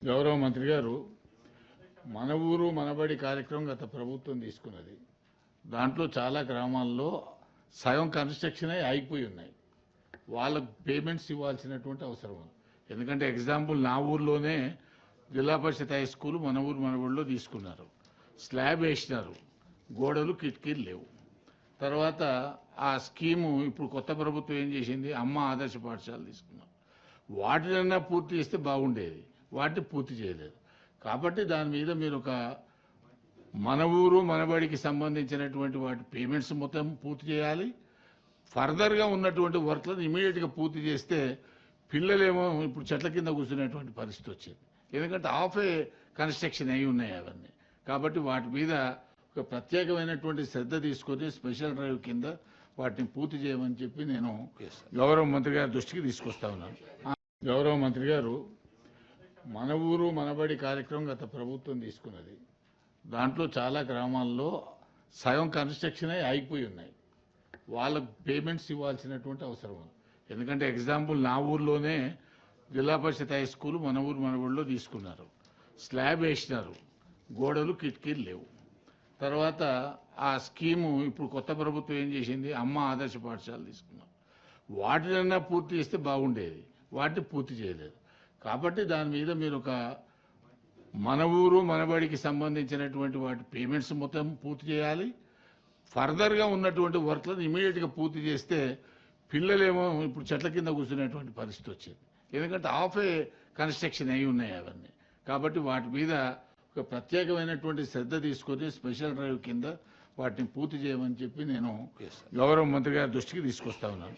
గౌరవ మంత్రి గారు మన ఊరు మనబడి కార్యక్రమం గత ప్రభుత్వం తీసుకున్నది. దాంట్లో చాలా గ్రామాల్లో సగం కన్స్ట్రక్షన్ ఆగిపోయి ఉన్నాయి. వాళ్ళకు పేమెంట్స్ ఇవ్వాల్సినటువంటి అవసరం ఉంది. ఎందుకంటే ఎగ్జాంపుల్ నా ఊర్లోనే జిల్లా పరిషత్ హై స్కూల్ మన ఊరు మనబడిలో తీసుకున్నారు. స్లాబ్ వేసినారు, గోడలు కిటికీలు లేవు. తర్వాత ఆ స్కీము ఇప్పుడు కొత్త ప్రభుత్వం ఏం చేసింది, అమ్మ ఆదర్శ పాఠశాల తీసుకున్నాం. వాటినన్నా పూర్తి చేస్తే బాగుండేది, వాటిని పూర్తి చేయలేదు. కాబట్టి దాని మీద మీరు ఒక మన ఊరు మనబడికి సంబంధించినటువంటి వాటి పేమెంట్స్ మొత్తం పూర్తి చేయాలి. ఫర్దర్గా ఉన్నటువంటి వర్క్లను ఇమీడియట్గా పూర్తి చేస్తే పిల్లలేమో ఇప్పుడు చెట్ల కింద కూర్చునేటువంటి పరిస్థితి వచ్చింది. ఎందుకంటే ఏ కన్స్ట్రక్షన్ అయి ఉన్నాయి అవన్నీ. కాబట్టి వాటి మీద ఒక ప్రత్యేకమైనటువంటి శ్రద్ధ తీసుకొని స్పెషల్ డ్రైవ్ కింద వాటిని పూర్తి చేయమని చెప్పి నేను గౌరవ మంత్రి గారి దృష్టికి తీసుకొస్తా ఉన్నాను. గౌరవ మంత్రి గారు మన ఊరు మనబడి కార్యక్రమం గత ప్రభుత్వం తీసుకున్నది. దాంట్లో చాలా గ్రామాల్లో సగం కన్స్ట్రక్షన్ ఆగిపోయి ఉన్నాయి. వాళ్ళకు పేమెంట్స్ ఇవ్వాల్సినటువంటి అవసరం ఉంది. ఎందుకంటే ఎగ్జాంపుల్ నా ఊర్లోనే జిల్లా పరిషత్ హై స్కూల్ మన ఊరు మనబడిలో తీసుకున్నారు. స్లాబ్ వేసినారు, గోడలు కిటికీలు లేవు. తర్వాత ఆ స్కీము ఇప్పుడు కొత్త ప్రభుత్వం ఏం చేసింది, అమ్మ ఆదర్శ పాఠశాల తీసుకున్నాం. వాటినన్నా పూర్తి చేస్తే బాగుండేది, వాటిని పూర్తి చేయలేదు. కాబట్టి దాని మీద మీరు ఒక మన ఊరు మనబడికి సంబంధించినటువంటి వాటి పేమెంట్స్ మొత్తం పూర్తి చేయాలి. ఫర్దర్గా ఉన్నటువంటి వర్క్లను ఇమీడియట్గా పూర్తి చేస్తే పిల్లలేమో ఇప్పుడు చెట్ల కింద కూర్చునేటువంటి పరిస్థితి వచ్చింది. ఎందుకంటే ఏ కన్స్ట్రక్షన్ అయి ఉన్నాయి అవన్నీ. కాబట్టి వాటి మీద ఒక ప్రత్యేకమైనటువంటి శ్రద్ధ తీసుకొని స్పెషల్ డ్రైవ్ కింద వాటిని పూర్తి చేయమని చెప్పి నేను గౌరవ మంత్రి గారి దృష్టికి తీసుకొస్తా ఉన్నాను.